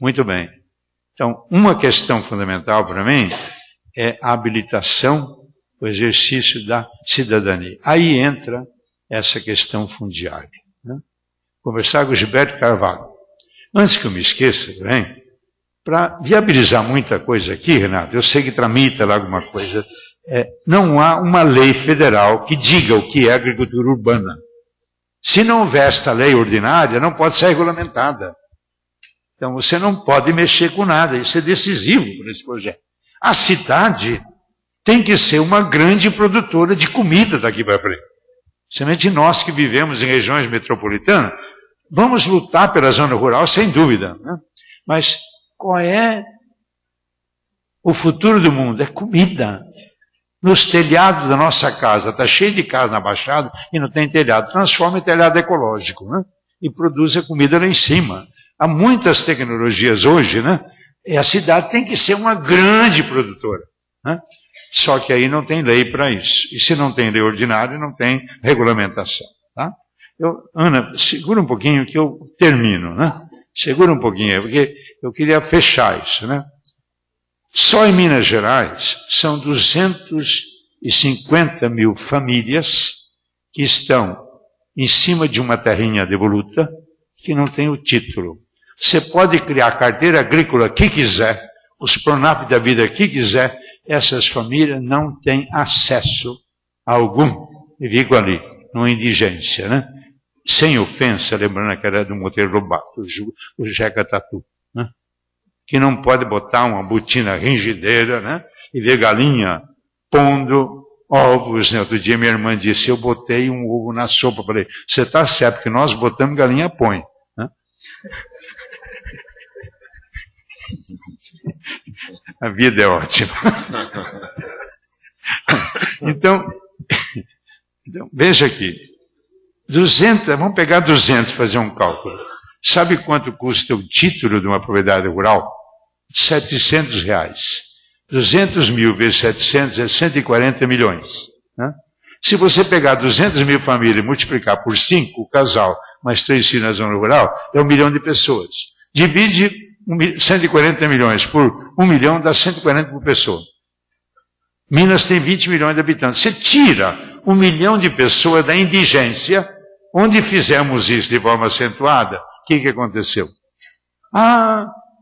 Muito bem. Então, uma questão fundamental para mim é a habilitação, o exercício da cidadania. Aí entra essa questão fundiária. Né? Conversar com o Gilberto Carvalho. Antes que eu me esqueça, bem, para viabilizar muita coisa aqui, Renato, eu sei que tramita lá alguma coisa, não há uma lei federal que diga o que é agricultura urbana. Se não houver esta lei ordinária, não pode ser regulamentada. Então você não pode mexer com nada, isso é decisivo para esse projeto. A cidade tem que ser uma grande produtora de comida daqui para frente. Somente nós que vivemos em regiões metropolitanas, vamos lutar pela zona rural, sem dúvida. Né? Mas qual é o futuro do mundo? É comida. Nos telhados da nossa casa, está cheio de casa na Baixada e não tem telhado. Transforma em telhado ecológico, né? E produz a comida lá em cima. Há muitas tecnologias hoje, né? E a cidade tem que ser uma grande produtora. Né? Só que aí não tem lei para isso. E se não tem lei ordinária, não tem regulamentação. Tá? Ana, segura um pouquinho que eu termino. Né? Segura um pouquinho, porque eu queria fechar isso. Né? Só em Minas Gerais são 250 mil famílias que estão em cima de uma terrinha devoluta que não tem o título. Você pode criar a carteira agrícola que quiser, os PRONAF da vida que quiser, essas famílias não têm acesso algum, e fico ali, numa indigência, né? Sem ofensa, lembrando que era do Monteiro Lobato, o Jeca Tatu, né? Que não pode botar uma botina ringideira, né? E ver galinha pondo ovos, né? Outro dia minha irmã disse, eu botei um ovo na sopa. Falei, você está certo que nós botamos, galinha põe. Né? A vida é ótima. Então, veja aqui. 200, vamos pegar 200 e fazer um cálculo. Sabe quanto custa o título de uma propriedade rural? R$700. 200 mil vezes 700 é 140 milhões. Né? Se você pegar 200 mil famílias e multiplicar por 5, o casal, mais 3 filhos na zona rural, é 1 milhão de pessoas. Divide 140 milhões por 1 milhão, dá 140 por pessoa. Minas tem 20 milhões de habitantes. Você tira 1 milhão de pessoas da indigência, onde fizemos isso de forma acentuada, o que aconteceu?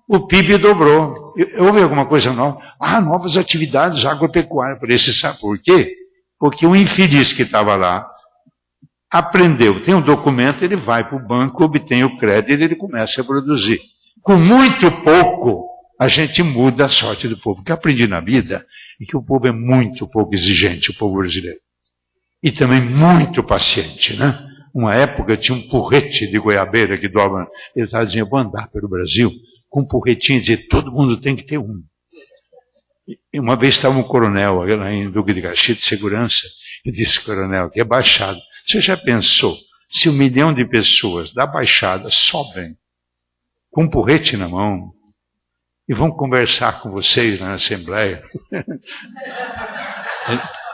O PIB dobrou. Houve alguma coisa nova? Novas atividades agropecuárias. Por isso, sabe por quê? Porque o infeliz que estava lá aprendeu, tem um documento, ele vai para o banco, obtém o crédito e ele começa a produzir. Com muito pouco, a gente muda a sorte do povo. O que eu aprendi na vida é que o povo é muito pouco exigente, o povo brasileiro. E também muito paciente, né? Uma época tinha um porrete de goiabeira que dobra. Ele estava dizendo, eu vou andar pelo Brasil com um porretinho e dizer, todo mundo tem que ter um. E uma vez estava um coronel lá em Duque de Caxias de segurança, e disse, coronel, que é Baixada. Você já pensou, se 1 milhão de pessoas da Baixada sobem com um porrete na mão e vão conversar com vocês na Assembleia?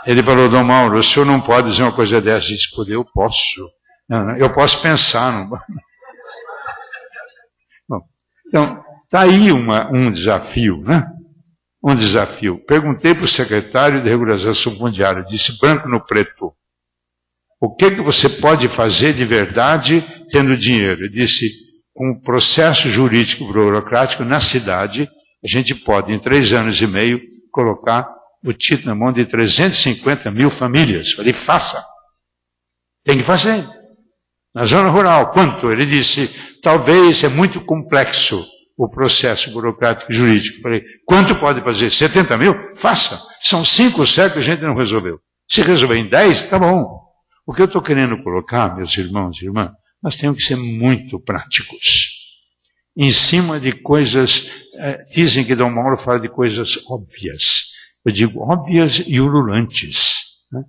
Ele falou, Dom Mauro, o senhor não pode dizer uma coisa dessa. Ele disse, eu posso. Não, eu posso pensar. Não. Bom, então, está aí um desafio, né? Um desafio. Perguntei para o secretário de Regularização Fundiária, disse branco no preto, o que você pode fazer de verdade tendo dinheiro? Ele disse, com o processo jurídico burocrático na cidade, a gente pode, em 3 anos e meio, colocar o título na mão de 350 mil famílias. Falei, faça. Tem que fazer. Na zona rural, quanto? Ele disse, talvez é muito complexo o processo burocrático e jurídico. Falei, quanto pode fazer? 70 mil? Faça. São 5 séculos que a gente não resolveu. Se resolver em 10, tá bom. O que eu estou querendo colocar, meus irmãos e irmãs, nós temos que ser muito práticos. Em cima de coisas, dizem que Dom Mauro fala de coisas óbvias. Eu digo óbvias e ululantes. Né?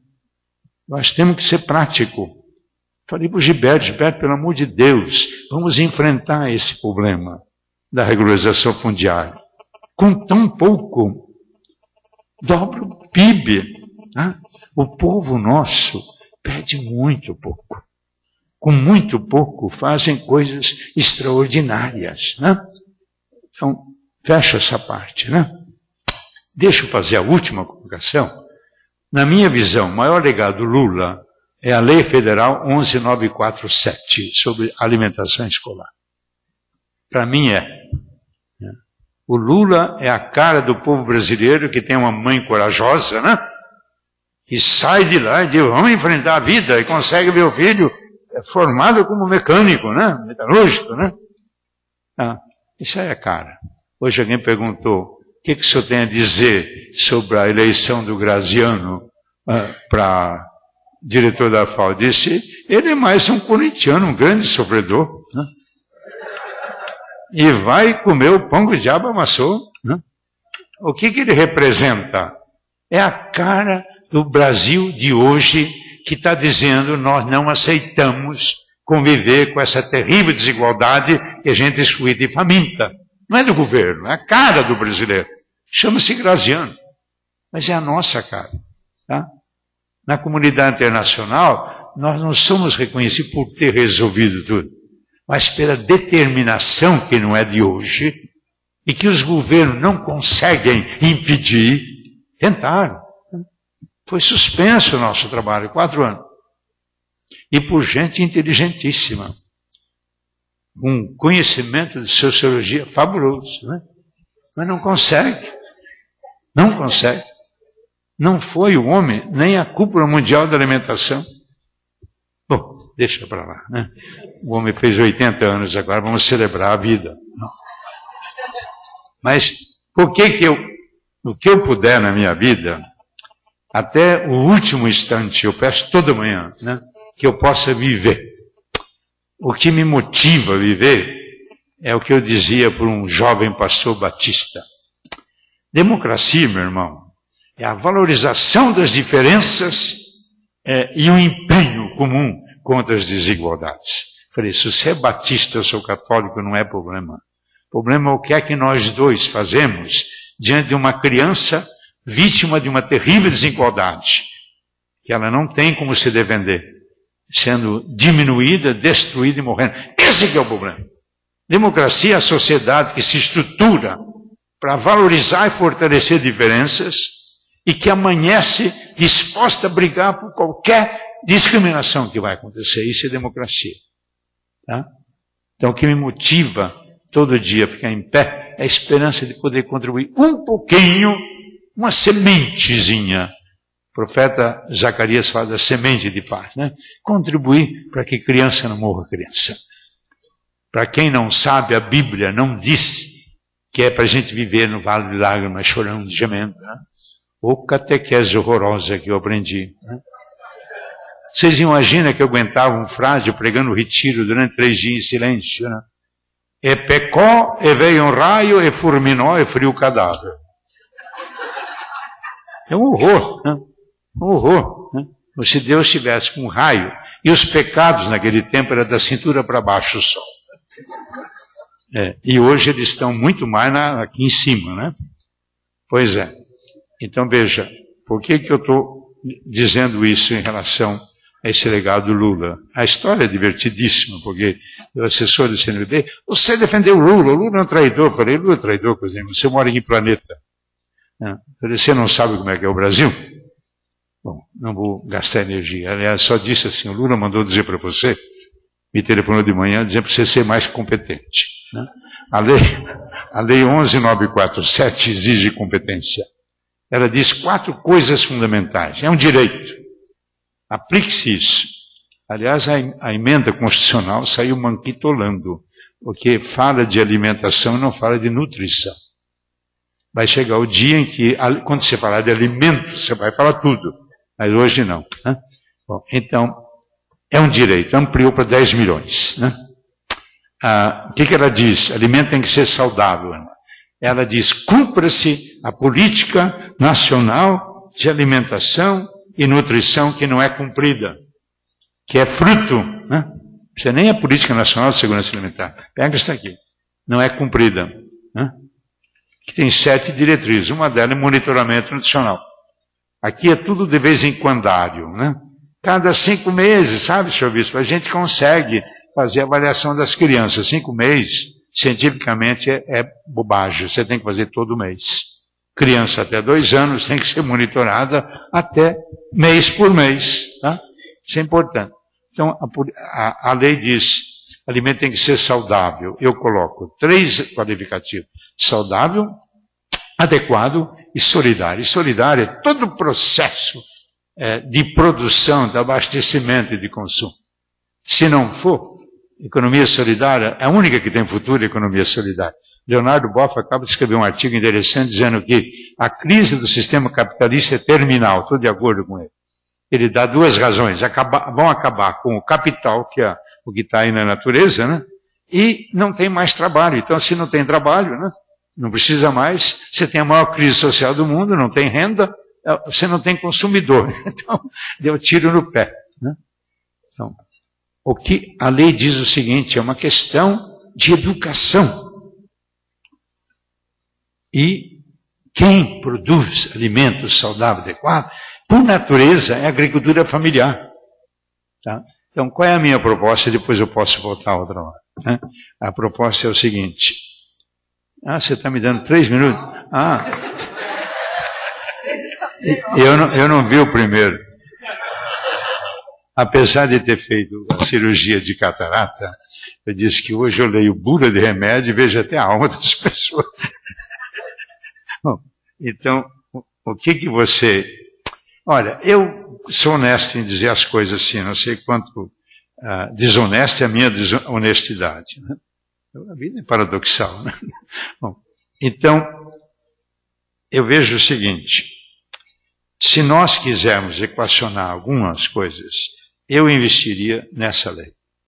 Nós temos que ser práticos. Falei para o Gilberto, pelo amor de Deus, vamos enfrentar esse problema da regularização fundiária. Com tão pouco, dobra o PIB. Né? O povo nosso pede muito pouco. Com muito pouco fazem coisas extraordinárias. Né? Então, fecha essa parte, né? Deixa eu fazer a última colocação. Na minha visão, o maior legado do Lula é a Lei Federal 11.947, sobre alimentação escolar. Para mim é. O Lula é a cara do povo brasileiro que tem uma mãe corajosa, né? Que sai de lá e diz, vamos enfrentar a vida, e consegue ver o filho formado como mecânico, né? Metalúrgico, né? Isso aí é a cara. Hoje alguém perguntou, o que o senhor tem a dizer sobre a eleição do Graziano para diretor da FAO? Eu disse, ele é mais um corintiano, um grande sofredor, né? E vai comer o pão que o diabo amassou, né? O que ele representa? É a cara do Brasil de hoje, que está dizendo, nós não aceitamos conviver com essa terrível desigualdade que a gente exclui de faminta. Não é do governo, é a cara do brasileiro. Chama-se Graziano, mas é a nossa cara. Tá? Na comunidade internacional, nós não somos reconhecidos por ter resolvido tudo, mas pela determinação que não é de hoje, e que os governos não conseguem impedir. Tentaram. Foi suspenso o nosso trabalho, 4 anos. E por gente inteligentíssima, com conhecimento de sociologia fabuloso, né? Mas não consegue. Não consegue. Não foi o homem, nem a Cúpula Mundial da Alimentação. Bom, deixa para lá, né? O homem fez 80 anos agora, vamos celebrar a vida. Não. Mas, por que o que eu puder na minha vida, até o último instante, eu peço toda manhã, né, que eu possa viver. O que me motiva a viver é o que eu dizia por um jovem pastor batista. Democracia, meu irmão, é a valorização das diferenças e o empenho comum contra as desigualdades. Falei, se você é batista, eu sou católico, não é problema. O problema é o que é que nós dois fazemos diante de uma criança vítima de uma terrível desigualdade, que ela não tem como se defender, sendo diminuída, destruída e morrendo. Esse que é o problema. Democracia é a sociedade que se estrutura para valorizar e fortalecer diferenças e que amanhece disposta a brigar por qualquer discriminação que vai acontecer. Isso é democracia. Tá? Então o que me motiva todo dia a ficar em pé é a esperança de poder contribuir um pouquinho, uma sementezinha. O profeta Zacarias fala da semente de paz, né? Contribuir para que criança não morra criança. Para quem não sabe, a Bíblia não diz que é para a gente viver no vale de lágrimas, chorando, gemendo, né? Ou catequese horrorosa que eu aprendi, né? Vocês imaginam que eu aguentava um frágil pregando o retiro durante 3 dias em silêncio, né? E pecou, e veio um raio, e fulminou, e feriu o cadáver. É um horror, né? Um horror, né? Se Deus estivesse com um raio, e os pecados naquele tempo eram da cintura para baixo só. E hoje eles estão muito mais aqui em cima, né? Pois é. Então veja, por que eu estou dizendo isso em relação a esse legado do Lula? A história é divertidíssima, porque o assessor do CNBB, você defendeu o Lula é um traidor. Eu falei, Lula é traidor, por exemplo, você mora em que planeta? Você não sabe como é que é o Brasil? Bom, não vou gastar energia. Aliás, só disse assim, o Lula mandou dizer para você, me telefonou de manhã, dizendo para você ser mais competente. Né? A lei 11.947 exige competência. Ela diz 4 coisas fundamentais. É um direito. Aplique-se isso. Aliás, a emenda constitucional saiu manquitolando, porque fala de alimentação e não fala de nutrição. Vai chegar o dia em que, quando você falar de alimento, você vai falar tudo. Mas hoje não. Né? Bom, então, é um direito. Ampliou para 10 milhões. Né? O que ela diz? Alimento tem que ser saudável. Ela diz, cumpra-se a política nacional de alimentação e nutrição que não é cumprida. Que é fruto. Né? Isso nem é a política nacional de segurança alimentar. Pega isso aqui. Não é cumprida. Né? Que tem 7 diretrizes. Uma delas é monitoramento nutricional. Aqui é tudo de vez em quandário, né? Cada 5 meses, sabe, senhor bispo, a gente consegue fazer a avaliação das crianças. 5 meses, cientificamente é bobagem, você tem que fazer todo mês. Criança até 2 anos tem que ser monitorada até mês por mês. Tá? Isso é importante. Então, a lei diz, alimento tem que ser saudável. Eu coloco 3 qualificativos. Saudável, adequado e solidário. E solidário é todo o processo de produção, de abastecimento e de consumo. Se não for, economia solidária é a única que tem futuro, a economia solidária. Leonardo Boff acaba de escrever um artigo interessante dizendo que a crise do sistema capitalista é terminal, estou de acordo com ele. Ele dá 2 razões, vão acabar com o capital, que é o que está aí na natureza, né? E não tem mais trabalho. Então, se não tem trabalho, né? Não precisa mais, você tem a maior crise social do mundo, não tem renda, você não tem consumidor. Então, deu tiro no pé. Né? Então, o que a lei diz o seguinte, é uma questão de educação. E quem produz alimentos saudáveis, adequados, por natureza, é agricultura familiar. Tá? Então, qual é a minha proposta? Depois eu posso voltar a outra hora. Né? A proposta é o seguinte. Você está me dando 3 minutos? Eu não vi o primeiro. Apesar de ter feito a cirurgia de catarata, eu disse que hoje eu leio bula de remédio e vejo até a alma das pessoas. Bom, então, o que você... Olha, eu sou honesto em dizer as coisas assim, não sei quanto desonesta é a minha honestidade. Né? A vida é paradoxal, né? Bom, então, eu vejo o seguinte, se nós quisermos equacionar algumas coisas, eu investiria nessa lei.